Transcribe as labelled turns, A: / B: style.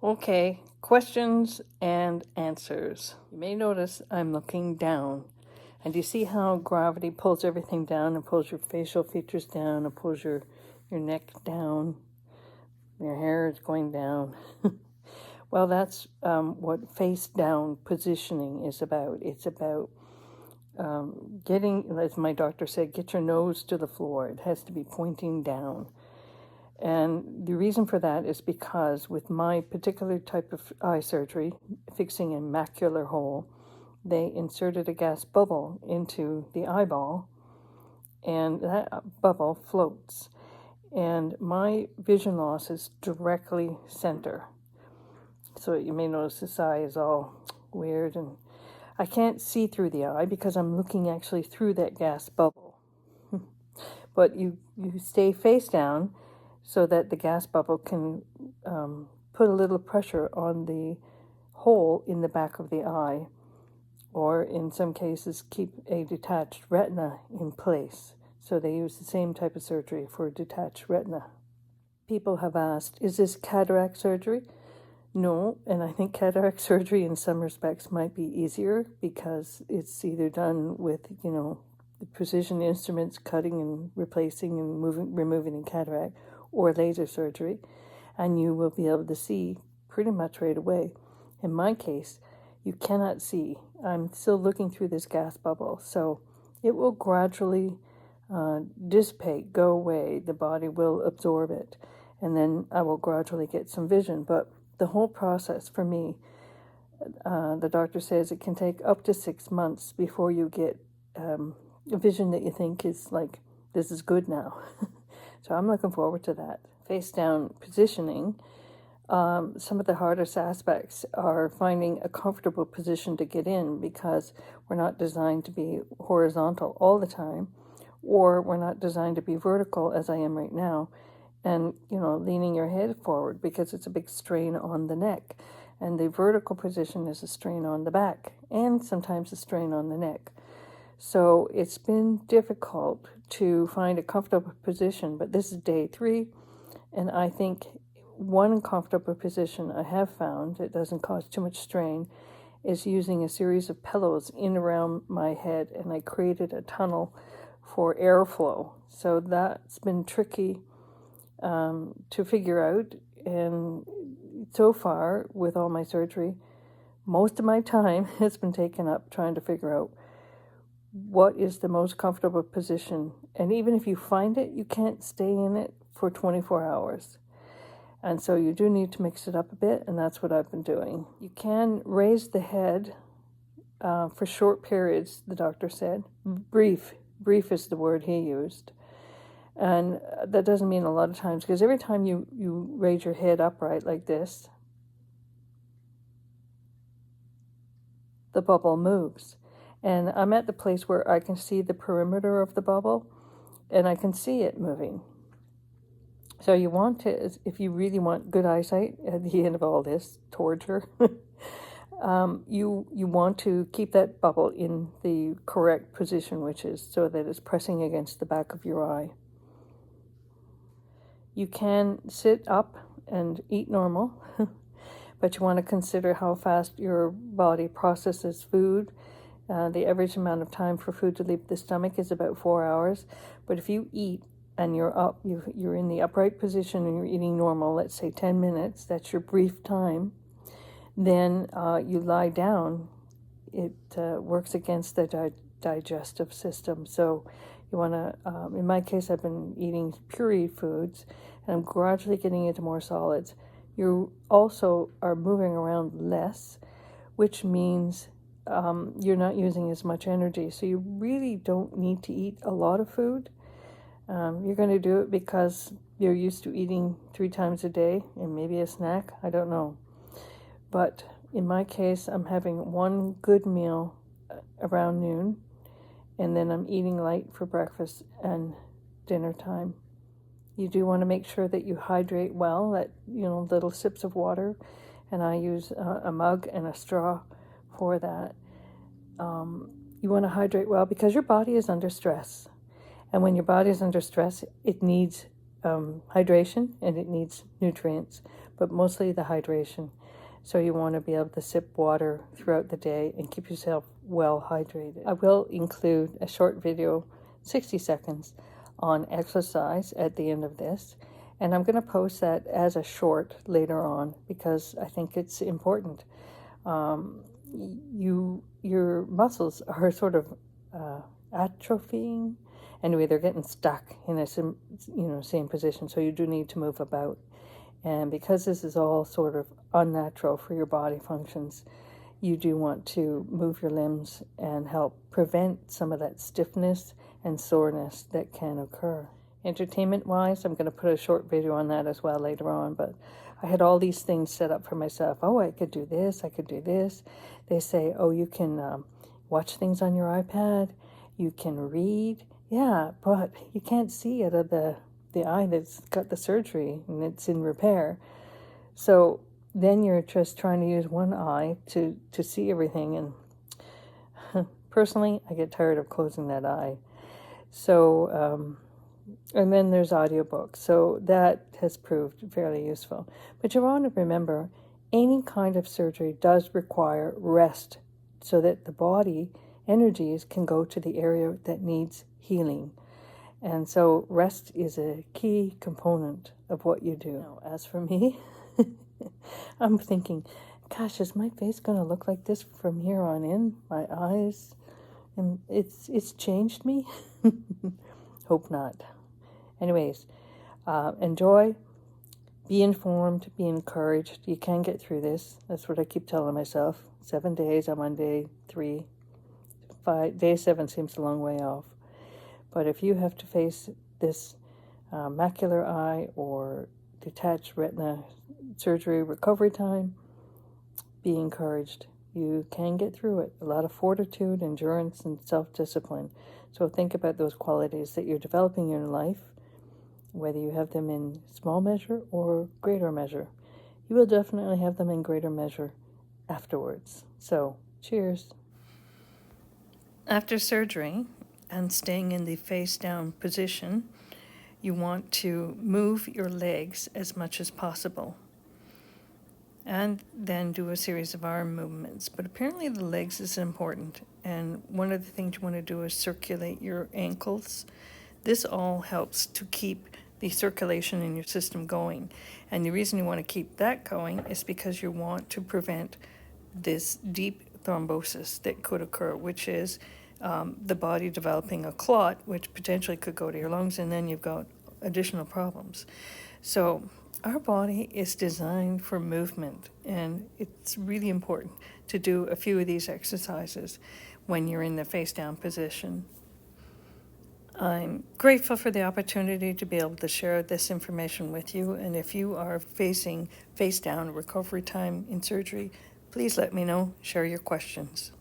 A: Okay, questions and answers. You may notice I'm looking down. And do you see how gravity pulls everything down and pulls your facial features down and pulls your neck down? Your hair is going down. Well, that's what face down positioning is about. It's about getting, as my doctor said, get your nose to the floor. It has to be pointing down. And the reason for that is because with my particular type of eye surgery, fixing a macular hole, they inserted a gas bubble into the eyeball, and that bubble floats. And my vision loss is directly center. So you may notice this eye is all weird, and I can't see through the eye because I'm looking actually through that gas bubble. But you stay face down so that the gas bubble can put a little pressure on the hole in the back of the eye, or in some cases keep a detached retina in place. So they use the same type of surgery for detached retina. People have asked, is this cataract surgery? No, and I think cataract surgery in some respects might be easier because it's either done with, the precision instruments cutting and replacing and removing the cataract, or laser surgery, and you will be able to see pretty much right away. In my case, you cannot see. I'm still looking through this gas bubble, so it will gradually dissipate, go away. The body will absorb it, and then I will gradually get some vision. But the whole process for me, the doctor says it can take up to 6 months before you get a vision that you think is like, this is good now. So I'm looking forward to that. Face down positioning. Some of the hardest aspects are finding a comfortable position to get in, because we're not designed to be horizontal all the time, or we're not designed to be vertical as I am right now, and leaning your head forward, because it's a big strain on the neck, and the vertical position is a strain on the back and sometimes a strain on the neck. So it's been difficult to find a comfortable position, but this is day 3, and I think one comfortable position I have found that doesn't cause too much strain is using a series of pillows in around my head, and I created a tunnel for airflow. So that's been tricky to figure out, and so far with all my surgery, most of my time has been taken up trying to figure out what is the most comfortable position. And even if you find it, you can't stay in it for 24 hours. And so you do need to mix it up a bit, and that's what I've been doing. You can raise the head for short periods, the doctor said. Brief is the word he used. And that doesn't mean a lot of times, because every time you raise your head upright like this, the bubble moves. And I'm at the place where I can see the perimeter of the bubble, and I can see it moving. So you want to, if you really want good eyesight at the end of all this torture, you want to keep that bubble in the correct position, which is so that it's pressing against the back of your eye. You can sit up and eat normal, but you want to consider how fast your body processes food. The average amount of time for food to leave the stomach is about 4 hours. But if you eat and you're up, you're in the upright position and you're eating normal, let's say 10 minutes, that's your brief time, then you lie down, it works against the digestive system. So you want to, in my case, I've been eating pureed foods, and I'm gradually getting into more solids. You also are moving around less, which means you're not using as much energy. So you really don't need to eat a lot of food. You're going to do it because you're used to eating 3 times a day and maybe a snack. I don't know. But in my case, I'm having one good meal around noon, and then I'm eating light for breakfast and dinner time. You do want to make sure that you hydrate well, that, little sips of water, and I use a mug and a straw for that. You want to hydrate well because your body is under stress. And when your body is under stress, it needs hydration and it needs nutrients. but mostly the hydration. So you want to be able to sip water throughout the day and keep yourself well hydrated. I will include a short video, 60 seconds, on exercise at the end of this. And I'm going to post that as a short later on because I think it's important. Your muscles are sort of atrophying. Anyway, they're getting stuck in a same position, so you do need to move about. And because this is all sort of unnatural for your body functions, you do want to move your limbs and help prevent some of that stiffness and soreness that can occur. Entertainment-wise, I'm going to put a short video on that as well later on, but I had all these things set up for myself. Oh, I could do this, I could do this. They say, oh, you can watch things on your iPad, you can read. Yeah, but you can't see out of the eye that's got the surgery and it's in repair. So then you're just trying to use one eye to see everything. And personally, I get tired of closing that eye. So, and then there's audiobooks. So that has proved fairly useful. But you want to remember, any kind of surgery does require rest so that the body energies can go to the area that needs healing. And so rest is a key component of what you do. Now, as for me, I'm thinking, gosh, is my face going to look like this from here on in? My eyes, and it's changed me? Hope not. Anyways, enjoy, be informed, be encouraged. You can get through this. That's what I keep telling myself. 7 days, I'm on day 3. Day 7 seems a long way off. But if you have to face this macular eye or detached retina surgery recovery time, be encouraged. You can get through it. A lot of fortitude, endurance, and self-discipline. So think about those qualities that you're developing in your life, whether you have them in small measure or greater measure. You will definitely have them in greater measure afterwards. So, cheers. After surgery and staying in the face down position, you want to move your legs as much as possible and then do a series of arm movements. But apparently the legs is important, and one of the things you want to do is circulate your ankles. This all helps to keep the circulation in your system going, and the reason you want to keep that going is because you want to prevent this deep thrombosis that could occur, which is the body developing a clot, which potentially could go to your lungs, and then you've got additional problems. So our body is designed for movement, and it's really important to do a few of these exercises when you're in the face down position. I'm grateful for the opportunity to be able to share this information with you, and if you are facing face down recovery time in surgery, please let me know, share your questions.